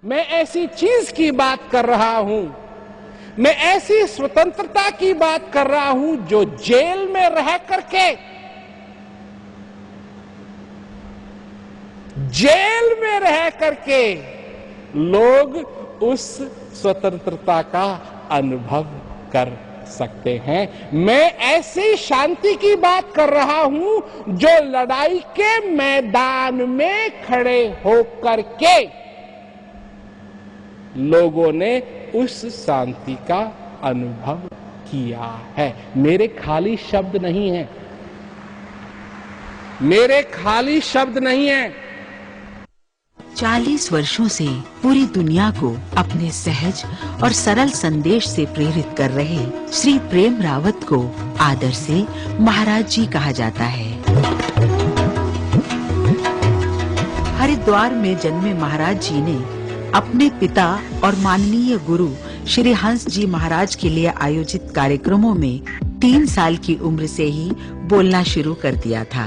मैं ऐसी चीज की बात कर रहा हूं, मैं ऐसी स्वतंत्रता की बात कर रहा हूं जो जेल में रह करके, जेल में रह करके लोग उस स्वतंत्रता का अनुभव कर सकते हैं। मैं ऐसी शांति की बात कर रहा हूं जो लड़ाई के मैदान में खड़े होकर के लोगों ने उस शांति का अनुभव किया है। मेरे खाली शब्द नहीं हैं, मेरे खाली शब्द नहीं हैं। 40 वर्षों से पूरी दुनिया को अपने सहज और सरल संदेश से प्रेरित कर रहे श्री प्रेम रावत को आदर से महाराज जी कहा जाता है। हरिद्वार में जन्मे महाराज जी ने अपने पिता और माननीय गुरु श्री हंस जी महाराज के लिए आयोजित कार्यक्रमों में 3 साल की उम्र से ही बोलना शुरू कर दिया था।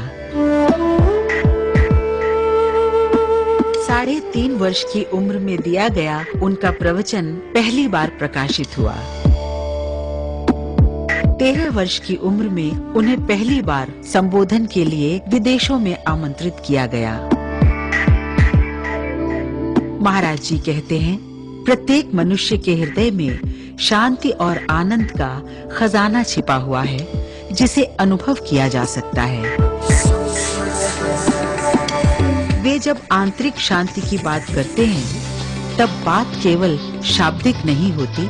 3.5 वर्ष की उम्र में दिया गया उनका प्रवचन पहली बार प्रकाशित हुआ। 13 वर्ष की उम्र में उन्हें पहली बार संबोधन के लिए विदेशों में आमंत्रित किया गया। महाराज जी कहते हैं, प्रत्येक मनुष्य के हृदय में शांति और आनंद का खजाना छिपा हुआ है, जिसे अनुभव किया जा सकता है। वे जब आंतरिक शांति की बात करते हैं, तब बात केवल शाब्दिक नहीं होती,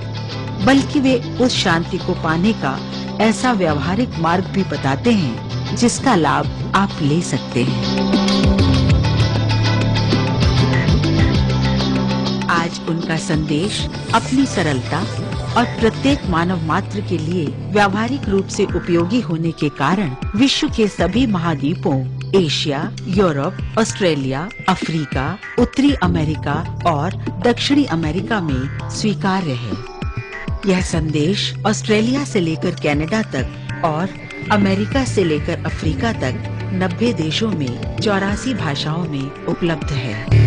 बल्कि वे उस शांति को पाने का ऐसा व्यवहारिक मार्ग भी बताते हैं जिसका लाभ आप ले सकते हैं। आज उनका संदेश अपनी सरलता और प्रत्येक मानव मात्र के लिए व्यावहारिक रूप से उपयोगी होने के कारण विश्व के सभी महाद्वीपों, एशिया, यूरोप, ऑस्ट्रेलिया, अफ्रीका, उत्तरी अमेरिका और दक्षिणी अमेरिका में स्वीकार्य है। यह संदेश ऑस्ट्रेलिया से लेकर कनाडा तक और अमेरिका से लेकर अफ्रीका तक 90 देशों में 84 भाषाओं में उपलब्ध है।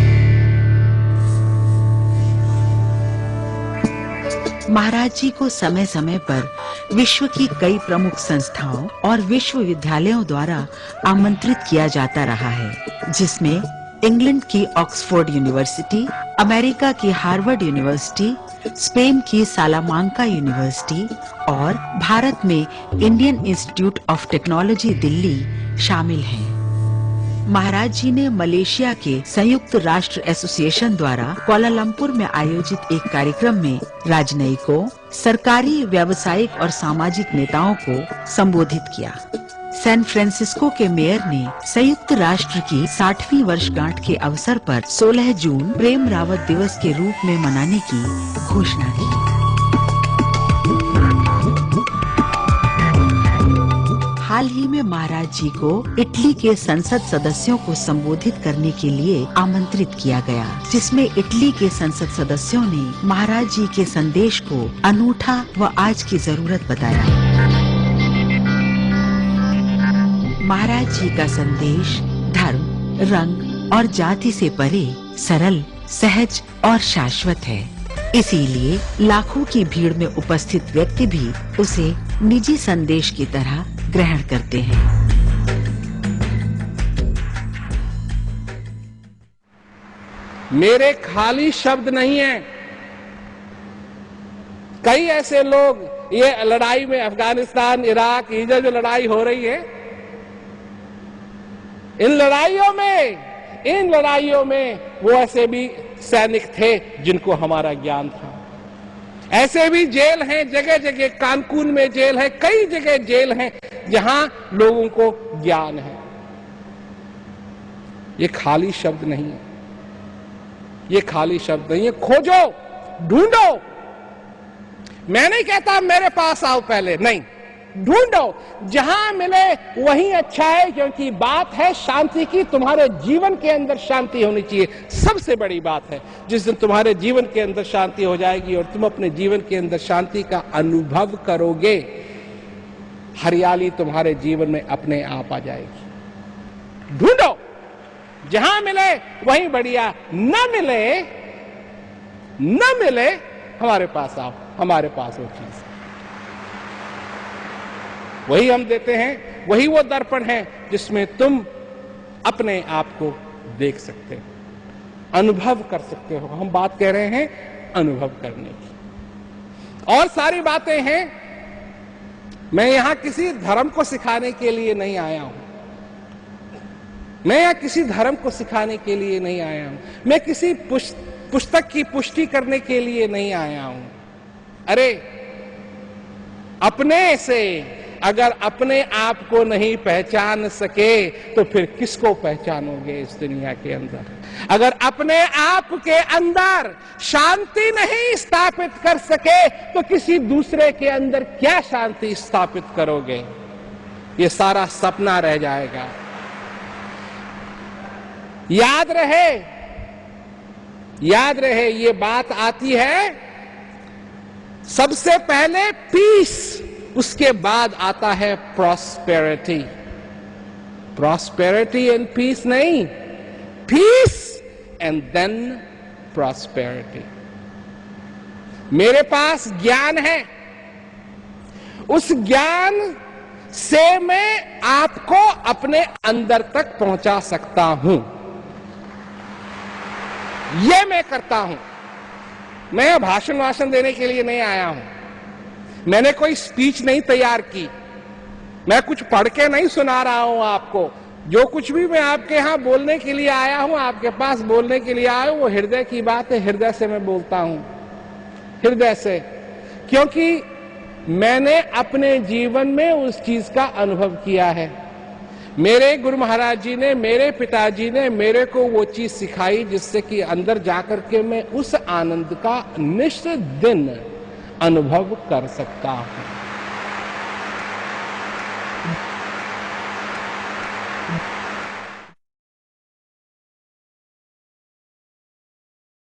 महाराज जी को समय समय पर विश्व की कई प्रमुख संस्थाओं और विश्वविद्यालयों द्वारा आमंत्रित किया जाता रहा है, जिसमें इंग्लैंड की ऑक्सफोर्ड यूनिवर्सिटी, अमेरिका की हार्वर्ड यूनिवर्सिटी, स्पेन की सालामांका यूनिवर्सिटी और भारत में Indian institute of technology Delhi शामिल हैं। महाराज जी ने मलेशिया के संयुक्त राष्ट्र एसोसिएशन द्वारा कुआलालंपुर में आयोजित एक कार्यक्रम में राजनयिकों, सरकारी, व्यावसायिक और सामाजिक नेताओं को संबोधित किया। सैन फ्रांसिस्को के मेयर ने संयुक्त राष्ट्र की 60वीं वर्षगांठ के अवसर पर 16 जून प्रेम रावत दिवस के रूप में मनाने की घोषणा की। हाल ही में महाराज जी को इटली के संसद सदस्यों को संबोधित करने के लिए आमंत्रित किया गया, जिसमें इटली के संसद सदस्यों ने महाराज जी के संदेश को अनूठा व आज की जरूरत बताया। महाराज जी का संदेश धर्म, रंग और जाति से परे सरल, सहज और शाश्वत है। इसीलिए लाखों की भीड़ में उपस्थित व्यक्ति भी उसे निजी संदेश की तरह ग्रहण करते हैं। मेरे खाली शब्द नहीं हैं। कई ऐसे लोग, ये लड़ाई में अफगानिस्तान, इराक, इधर जो लड़ाई हो रही है, इन लड़ाइयों में वो ऐसे भी सैनिक थे जिनको हमारा ज्ञान था। ऐसे भी जेल हैं, जगह जगह, कानकून में जेल है, कई जगह जेल हैं जहां लोगों को ज्ञान है। ये खाली शब्द नहीं है, ये खाली शब्द नहीं है। खोजो, ढूंढो। मैं नहीं कहता मेरे पास आओ पहले, नहीं, ढूंढो। जहां मिले वहीं अच्छा है, क्योंकि बात है शांति की। तुम्हारे जीवन के अंदर शांति होनी चाहिए, सबसे बड़ी बात है। जिस दिन तुम्हारे जीवन के अंदर शांति हो जाएगी और तुम अपने जीवन के अंदर शांति का अनुभव करोगे, हरियाली तुम्हारे जीवन में अपने आप आ जाएगी। ढूंढो, जहां मिले वहीं बढ़िया, न मिले न मिले हमारे पास आओ, हमारे पास वो चीज वही हम देते हैं। वही वो दर्पण है जिसमें तुम अपने आप को देख सकते हो, अनुभव कर सकते हो। हम बात कह रहे हैं अनुभव करने की। और सारी बातें हैं। मैं यहां किसी धर्म को सिखाने के लिए नहीं आया हूं। मैं यहां किसी धर्म को सिखाने के लिए नहीं आया हूं। मैं किसी पुस्तक की पुष्टि करने के लिए नहीं आया हूं। अरे अपने से अगर अपने आप को नहीं पहचान सके तो फिर किसको पहचानोगे इस दुनिया के अंदर? अगर अपने आप के अंदर शांति नहीं स्थापित कर सके तो किसी दूसरे के अंदर क्या शांति स्थापित करोगे? ये सारा सपना रह जाएगा। याद रहे ये बात आती है सबसे पहले पीस, उसके बाद आता है प्रॉस्पेरिटी। प्रॉस्पेरिटी एंड पीस नहीं, पीस एंड देन प्रॉस्पेरिटी। मेरे पास ज्ञान है, उस ज्ञान से मैं आपको अपने अंदर तक पहुंचा सकता हूं। ये मैं करता हूं। मैं भाषण देने के लिए नहीं आया हूं। मैंने कोई स्पीच नहीं तैयार की। मैं कुछ पढ़ के नहीं सुना रहा हूं आपको। जो कुछ भी मैं आपके यहां बोलने के लिए आया हूं, आपके पास बोलने के लिए आया हूं, वो हृदय की बात है। हृदय से मैं बोलता हूं, हृदय से, क्योंकि मैंने अपने जीवन में उस चीज का अनुभव किया है। मेरे गुरु महाराज जी ने, मेरे पिताजी ने मेरे को वो चीज सिखाई जिससे कि अंदर जाकर के मैं उस आनंद का निश्चित दिन अनुभव कर सकता हूं।